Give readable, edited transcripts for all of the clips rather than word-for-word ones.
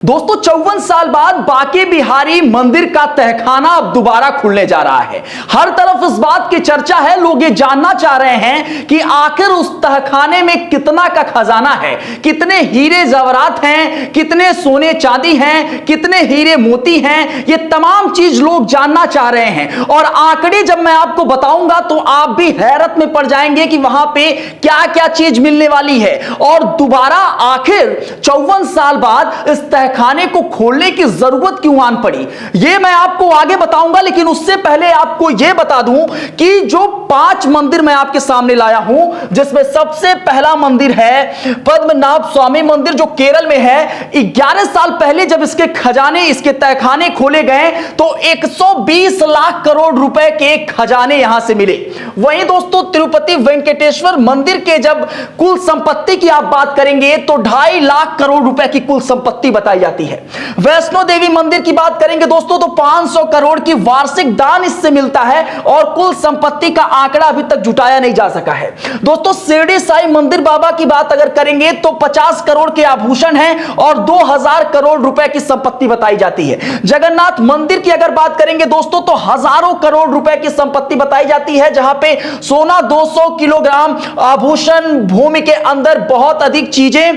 दोस्तों 54 साल बाद बांके बिहारी मंदिर का तहखाना अब दोबारा खुलने जा रहा है। हर तरफ इस बात की चर्चा है, लोग ये जानना चाह रहे हैं कि आखिर उस तहखाने में कितना का खजाना है, कितने हीरे जवाहरात हैं, कितने सोने चांदी हैं, कितने हीरे मोती हैं, ये तमाम चीज लोग जानना चाह रहे हैं। और आंकड़े जब मैं आपको बताऊंगा तो आप भी हैरत में पड़ जाएंगे कि वहां पे क्या क्या चीज मिलने वाली है। और दोबारा आखिर 54 साल बाद इस खाने को खोलने की जरूरत क्यों आन पड़ी, यह मैं आपको आगे बताऊंगा। लेकिन उससे पहले आपको यह बता दूं कि जो 5 मंदिर मैं आपके सामने लाया हूं, जिसमें सबसे पहला मंदिर है पद्मनाभ स्वामी मंदिर, जो केरल में है। 11 साल पहले जब इसके खजाने, इसके तहखाने खोले गए तो 120 लाख करोड़ रुपए के खजाने यहां से मिले। वहीं दोस्तों तिरुपति वेंकटेश्वर मंदिर के जब कुल संपत्ति की आप बात करेंगे तो 2.5 लाख करोड़ रुपए की कुल संपत्ति बताई जाती है। वैष्णो देवी मंदिर की बात करेंगे दोस्तों तो 500 करोड़ की वार्षिक दान इससे मिलता है और कुल संपत्ति का आंकड़ा अभी तक जुटाया नहीं जा सका है। दोस्तों शिरडी साई मंदिर बाबा की बात अगर करेंगे तो 50 करोड़ के आभूषण हैं और 2000 करोड़ रुपए की संपत्ति बताई जाती है। जगन्नाथ मंदिर की अगर बात करेंगे दोस्तों तो हजारों करोड़ रुपए की संपत्ति बताई जाती है, जहां पे सोना 200 किलोग्राम, आभूषण, भूमि के अंदर बहुत अधिक चीजें,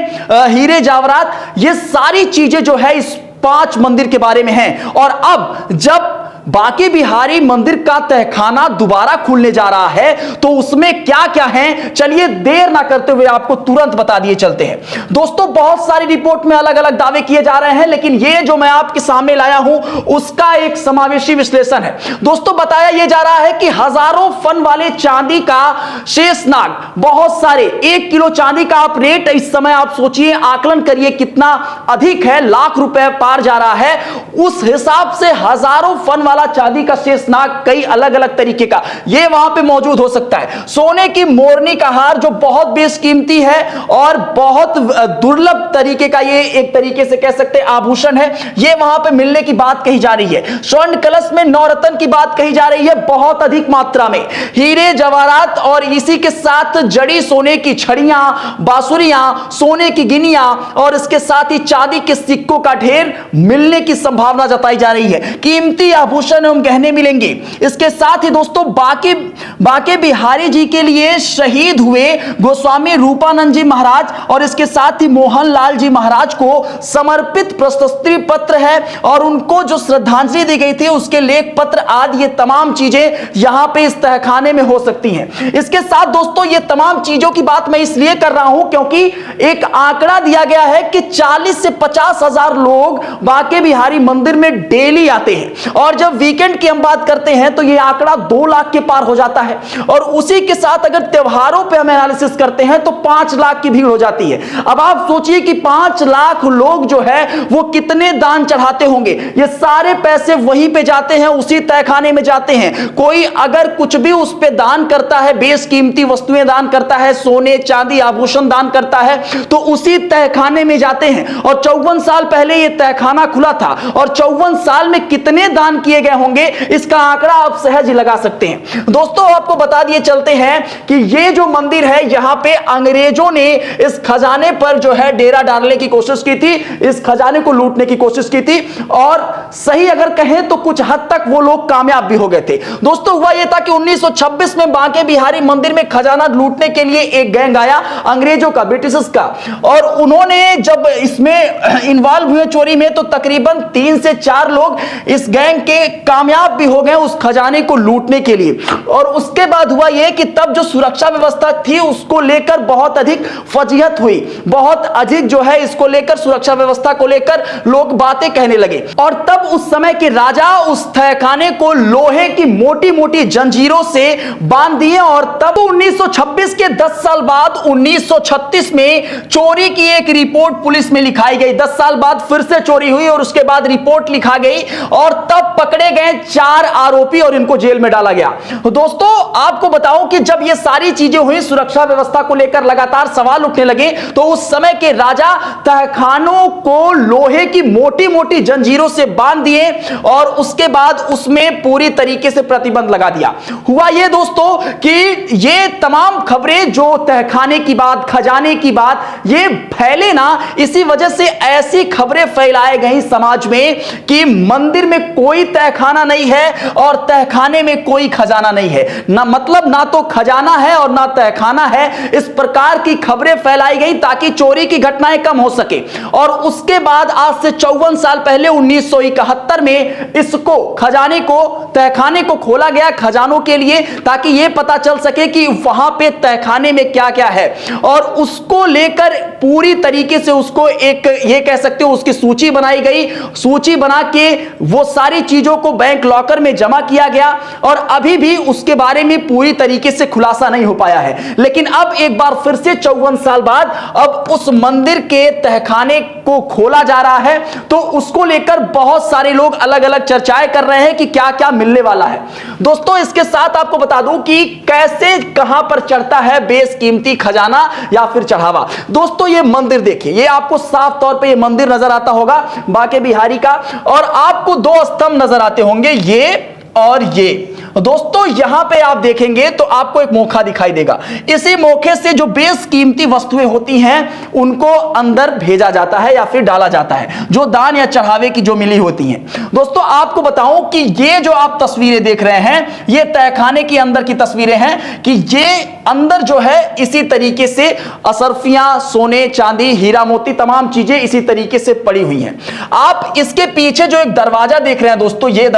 हीरे जवाहरात, ये सारी चीजें जो है इस 5 मंदिर के बारे में हैं। और अब जब बांके बिहारी मंदिर का तहखाना दोबारा खुलने जा रहा है तो उसमें क्या क्या है, चलिए देर ना करते हुए आपको तुरंत बता दिए चलते हैं। दोस्तों बहुत सारी रिपोर्ट में अलग अलग दावे किए जा रहे हैं, लेकिन ये जो मैं आपके सामने लाया हूं उसका एक समावेशी विश्लेषण है। दोस्तों बताया यह जा रहा है कि हजारों फन वाले चांदी का शेषनाग, बहुत सारे, 1 किलो चांदी का आप रेट इस समय आप सोचिए, आकलन करिए कितना अधिक है, लाख रुपए पार जा रहा है। उस हिसाब से हजारों फन वाला चांदी का शेषनाग कई अलग अलग तरीके का ये वहां पे मौजूद हो सकता है। सोने की मोरनी का हार जो बहुत बेशकीमती है और बहुत दुर्लभ तरीके का, ये एक तरीके से कह सकते हैं आभूषण है, ये वहां पे मिलने की बात कही जा रही है। स्वर्ण कलश में नवरत्न की बात कही जा रही है बहुत अधिक मात्रा में, हीरे जवाहरात और इसी के साथ जड़ी सोने की छड़ियां, बांसुरियां, सोने की गिनियां और इसके साथ ही चांदी के सिक्कों का ढेर मिलने की संभावना जताई जा रही है। कीमती आभूषण एवं गहने मिलेंगे। इसके साथ ही दोस्तों बांके बिहारी जी के लिए शहीद हुए गोस्वामी रूपानंद जी महाराज और इसके साथ ही मोहन लाल जी महाराज को समर्पित प्रशस्ति पत्र है और उनको जो श्रद्धांजलि दी गई थी उसके लेख पत्र आदि, ये तमाम चीजें यहां पे इस तहखाने में हो सकती हैं। इसके साथ दोस्तों ये तमाम चीजों की बात मैं इसलिए कर रहा हूं क्योंकि एक आंकड़ा दिया गया है कि 40 से 50 हजार लोग बांके बिहारी मंदिर में डेली आते हैं और जब वीकेंड की हम बात करते हैं तो यह आंकड़ा 2 लाख के पार हो जाता है। और उसी के साथ अगर त्योहारों पे हम एनालिसिस करते हैं तो 5 लाख की भीड़ हो जाती है। अब आप सोचिए कि 5 लाख लोग जो है वो कितने दान चढ़ाते होंगे। ये सारे पैसे वहीं पे जाते हैं, उसी तहखाने में जाते हैं। कोई अगर कुछ भी उस पे दान करता है, बेशकीमती वस्तुएं दान करता है, सोने चांदी आभूषण दान करता है, तो उसी तहखाने में जाते हैं। और 54 साल पहले यह तहखाना खुला था और 54 साल में कितने दान किए गए होंगे इसका आंकड़ा आप सहज ही लगा सकते हैं। दोस्तों आपको बता दिए चलते हैं कि ये जो मंदिर है यहां पे अंग्रेजों ने इस खजाने पर जो है डेरा डालने की कोशिश की थी, इस खजाने को लूटने की कोशिश की थी और सही अगर कहें तो कुछ हद तक वो लोग कामयाब भी हो गए थे। दोस्तों हुआ यह था कि 1926 में बांके बिहारी मंदिर में खजाना लूटने के लिए एक गैंग आया अंग्रेजों का, ब्रिटिशर्स का, और उन्होंने जब इसमें इन्वॉल्व हुए चोरी में तो तकरीबन 3 से 4 लोग इस गैंग के कामयाब भी हो गए उस खजाने को लूटने के लिए। और उसके बाद हुआ यह कि तब जो सुरक्षा व्यवस्था थी उसको लेकर बहुत अधिक फजीहत हुई, बहुत अधिक जो है इसको लेकर, सुरक्षा व्यवस्था को लेकर लोग बातें कहने लगे। और तब उस समय के राजा उस तहखाने को लोहे की मोटी मोटी जंजीरों से बांध दिए और तब 1926 के 10 साल बाद 1936 में चोरी की एक रिपोर्ट पुलिस में लिखाई गई। 10 साल बाद फिर से चोरी हुई और उसके बाद रिपोर्ट लिखा गई और तब पकड़े गए 4 आरोपी और इनको जेल में डाला गया। तो दोस्तों आपको बताऊं कि जब ये सारी चीजें हुई, सुरक्षा व्यवस्था को लेकर लगातार सवाल उठने लगे, तो उस समय के राजा तहखानों को लोहे की मोटी मोटी जंजीरों से बांध दिए और उसके बाद उसमें पूरी तरीके से प्रतिबंध लगा दिया। हुआ ये दोस्तों कि ये तमाम खबरें जो तहखाने की बात, खजाने की बात, ये फैले ना, इसी वजह से ऐसी खबरें फैलाई गई समाज में कि मंदिर में कोई तहखाना नहीं है और तहखाने में कोई खजाना नहीं है, ना मतलब ना तो खजाना है और ना तहखाना है। इस प्रकार की खबरें फैलाई गई ताकि चोरी की घटनाएं कम हो सके। और उसके बाद आज से 54 साल पहले 1971 में इसको, खजाने को, तहखाने को खोला गया खजानों के लिए, ताकि यह पता चल सके कि वहां पे तहखाने में क्या क्या है। और उसको लेकर पूरी तरीके से उसको एक, ये कह सकते हो, उसकी सूची बनाई गई। सूची बना के वो सारी चीजों को बैंक लॉकर में जमा किया गया और अभी भी उसके बारे में पूरी तरीके से खुलासा नहीं हो पाया है। लेकिन अब एक बार फिर से 54 साल बाद अब उस मंदिर के तहखाने को खोला जा रहा है, तो उसको लेकर बहुत सारे लोग अलग अलग चर्चाएं कर रहे हैं कि क्या क्या मिलने वाला है। दोस्तों इसके साथ आपको बता दूं कि कैसे, कहां पर चढ़ता है बेशकीमती खजाना या फिर चढ़ावा। दोस्तों ये मंदिर देखिए, ये आपको साफ तौर पे ये मंदिर नजर आता होगा बांके बिहारी का, और आपको 2 स्तंभ नजर आते होंगे, ये और ये। दोस्तों यहां पे आप देखेंगे तो आपको एक मोखा दिखाई देगा। इसी मोखे से जो बेशकीमती वस्तुएं होती हैं उनको अंदर भेजा जाता है या फिर डाला जाता है, जो दान या चढ़ावे की जो मिली होती हैं। दोस्तों आपको बताऊं कि ये जो आप तस्वीरें देख रहे हैं, ये तहखाने की अंदर की तस्वीरें हैं कि ये अंदर जो है इसी तरीके से असरफियां, सोने चांदी, हीरा मोती, तमाम चीजें इसी तरीके से पड़ी हुई हैं। आप इसके पीछे जो एक दरवाजा देख रहे हैं दोस्तों, ये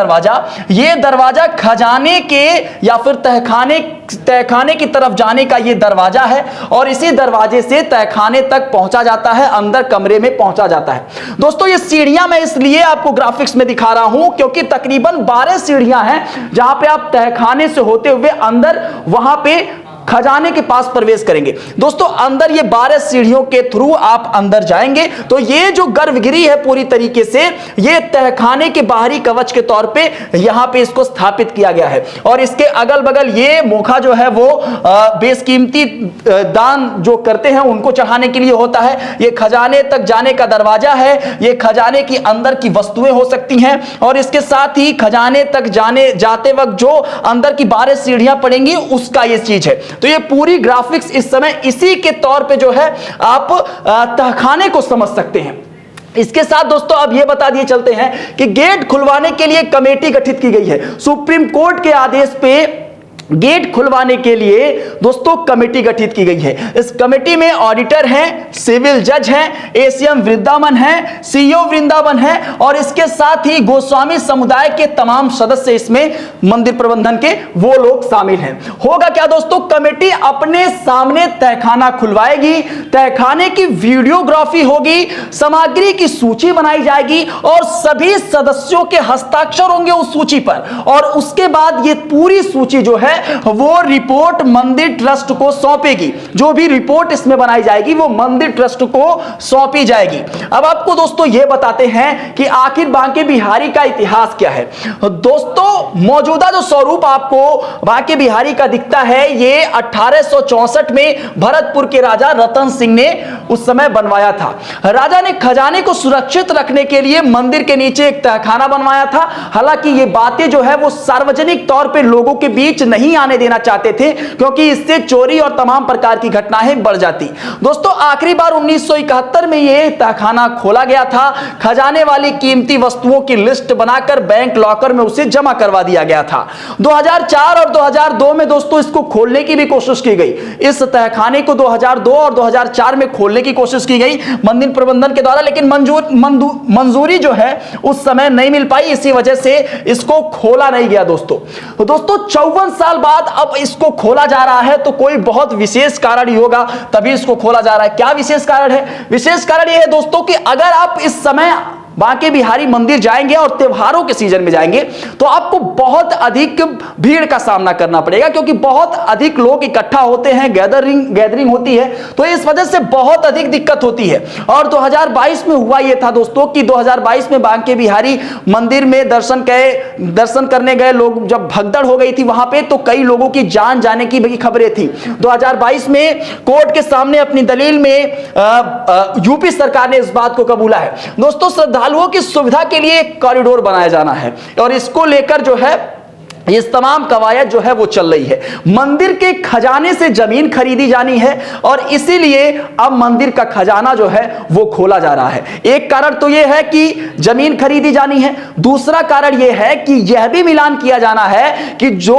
दरवाजा खजाने के या फिर तहखाने की तरफ जाने का ये दरवाजा है और इसी दरवाजे से तहखाने तक पहुंचा जाता है, अंदर कमरे में पहुंचा जाता है। दोस्तों ये सीढ़ियां मैं इसलिए आपको ग्राफिक्स में दिखा रहा हूं क्योंकि तकरीबन 12 सीढ़ियां हैं जहां पे आप तहखाने से होते हुए अंदर वहां पे खजाने के पास प्रवेश करेंगे। दोस्तों अंदर ये 12 सीढ़ियों के थ्रू आप अंदर जाएंगे तो ये जो गर्भगृह है पूरी तरीके से ये तहखाने के बाहरी कवच के तौर पे यहां पे इसको स्थापित किया गया है। और इसके अगल बगल ये मोखा जो है वो बेशकीमती दान जो करते हैं उनको चढ़ाने के लिए होता है। ये खजाने तक जाने का दरवाजा है, ये खजाने की अंदर की वस्तुएं हो सकती हैं और इसके साथ ही खजाने तक जाते वक्त जो अंदर की 12 सीढ़ियां पड़ेंगी उसका ये चीज है। तो ये पूरी ग्राफिक्स इस समय इसी के तौर पे जो है आप तहखाने को समझ सकते हैं। इसके साथ दोस्तों अब ये बता दिए चलते हैं कि गेट खुलवाने के लिए कमेटी गठित की गई है। सुप्रीम कोर्ट के आदेश पे गेट खुलवाने के लिए दोस्तों कमेटी गठित की गई है। इस कमेटी में ऑडिटर हैं, सिविल जज हैं, एसीएम वृंदावन है, सीईओ वृंदावन है और इसके साथ ही गोस्वामी समुदाय के तमाम सदस्य इसमें मंदिर प्रबंधन के वो लोग शामिल हैं। होगा क्या दोस्तों, कमेटी अपने सामने तहखाना खुलवाएगी, तहखाने की वीडियोग्राफी होगी, सामग्री की सूची बनाई जाएगी और सभी सदस्यों के हस्ताक्षर होंगे उस सूची पर और उसके बाद ये पूरी सूची जो है वो रिपोर्ट मंदिर ट्रस्ट को सौंपेगी। जो भी रिपोर्ट इसमें बनाई जाएगी वो मंदिर ट्रस्ट को सौंपी जाएगी। अब आपको दोस्तों ये बताते हैं कि आखिर बांके बिहारी का इतिहास क्या है। दोस्तों मौजूदा जो स्वरूप आपको बांके बिहारी का दिखता है ये 1864 में भरतपुर के राजा रतन सिंह ने उस समय बनवाया था। राजा ने खजाने को सुरक्षित रखने के लिए मंदिर के नीचे एक तहखाना बनवाया था। हालांकि ये बातें जो है वो सार्वजनिक तौर पे लोगों के बीच नहीं आने देना चाहते थे क्योंकि इससे चोरी और तमाम प्रकार की घटनाएं बढ़ जाती। दोस्तों आखिरी बार 1971 में यह तहखाना खोला गया था। खजाने वाली कीमती वस्तुओं की लिस्ट बनाकर बैंक लॉकर में उसे जमा करवा दिया गया था। 2004 और 2002 में दोस्तों इसको खोलने की भी कोशिश की गई। इस तहखाने को 2002 और 2004 में खोलने की कोशिश की गई मंदिर प्रबंधन के द्वारा, लेकिन मंजूरी जो है उस समय नहीं मिल पाई, इसी वजह से इसको खोला नहीं गया। दोस्तों 54 साल बाद अब इसको खोला जा रहा है तो कोई बहुत विशेष कारण ही होगा तभी इसको खोला जा रहा है। क्या विशेष कारण है? विशेष कारण यह है दोस्तों कि अगर आप इस समय बांके बिहारी मंदिर जाएंगे और त्योहारों के सीजन में जाएंगे तो आपको बहुत अधिक भीड़ का सामना करना पड़ेगा, क्योंकि बहुत अधिक लोग इकट्ठा होते हैं, गैदरिंग होती है, तो इस वजह से बहुत अधिक दिक्कत होती है। और 2022 में हुआ यह था दोस्तों कि 2022 में बांके बिहारी मंदिर में दर्शन करने गए लोग जब भगदड़ हो गई थी वहां पे, तो कई लोगों की जान जाने की भी खबरें थी। 2022 में कोर्ट के सामने अपनी दलील में यूपी सरकार ने इस बात को कबूला है। दोस्तों, श्रद्धालुओं की सुविधा के लिए एक कॉरिडोर बनाया जाना है और इसको लेकर जो है इस तमाम कवायद जो है वो चल रही है। मंदिर के खजाने से जमीन खरीदी जानी है और इसीलिए अब मंदिर का खजाना जो है वो खोला जा रहा है। एक कारण तो यह है कि जमीन खरीदी जानी है, दूसरा कारण यह है कि यह भी मिलान किया जाना है कि जो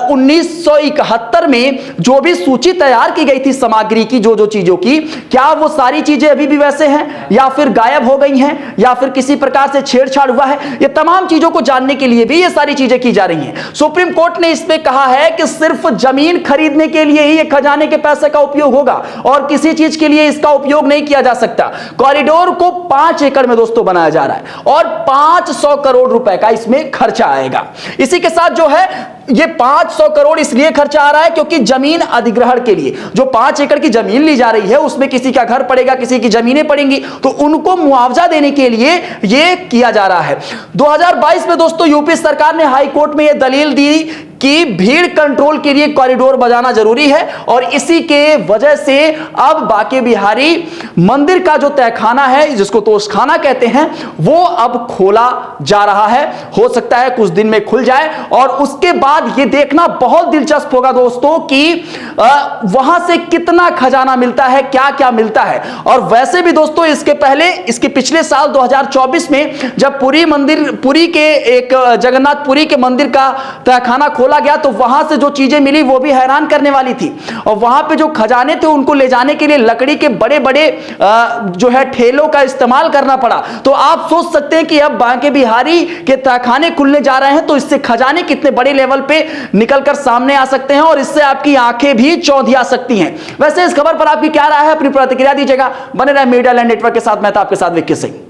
1971 में जो भी सूची तैयार की गई थी सामग्री की, जो चीजों की, क्या वो सारी चीजें अभी भी वैसे हैं या फिर गायब हो गई हैं या फिर किसी प्रकार से छेड़छाड़ हुआ है। ये तमाम चीजों को जानने के लिए भी ये सारी चीजें की जा रही हैं। सुप्रीम कोर्ट ने इसमें कहा है कि सिर्फ जमीन खरीदने के लिए ही खजाने के पैसे का उपयोग होगा और किसी चीज के लिए इसका उपयोग नहीं किया जा सकता। कॉरिडोर को 5 एकड़ में दोस्तों बनाया जा रहा है और 500 करोड़ रुपए का इसमें खर्चा आएगा। इसी के साथ जो है ये 500 करोड़ इसलिए खर्चा आ रहा है क्योंकि जमीन अधिग्रहण के लिए जो 5 एकड़ की जमीन ली जा रही है उसमें किसी का घर पड़ेगा, किसी की जमीनें पड़ेंगी, तो उनको मुआवजा देने के लिए ये किया जा रहा है। 2022 में दोस्तों यूपी सरकार ने हाई कोर्ट में यह दलील दी कि भीड़ कंट्रोल के लिए कॉरिडोर बनाना जरूरी है और इसी के वजह से अब बांके बिहारी मंदिर का जो तहखाना है, जिसको तोशखाना कहते हैं, वो अब खोला जा रहा है। हो सकता है कुछ दिन में खुल जाए और उसके बाद ये देखना बहुत दिलचस्प होगा दोस्तों कि वहां से कितना खजाना मिलता है, क्या क्या मिलता है। और वैसे भी दोस्तों इसके पिछले साल 2024 में जब पुरी के एक जगन्नाथपुरी के मंदिर का तहखाना खोला गया तो वहां से जो चीजें मिली वो भी हैरान करने वाली थी। और वहां पे जो खजाने थे उनको ले जाने के लिए लकड़ी के बड़े बड़े जो है ठेलों का इस्तेमाल करना पड़ा। तो आप सोच सकते हैं कि अब बांके बिहारी के तहखाने खुलने जा रहे हैं तो इससे खजाने कितने बड़े लेवल पे निकलकर सामने आ सकते हैं और इससे आपकी आंखें भी चौंधिया सकती हैं। वैसे इस खबर पर आपकी क्या राय है, अपनी प्रतिक्रिया दीजिएगा। बने रहे मीडिया लैंड नेटवर्क के साथ, मैं था आपके साथ विक्की सिंह।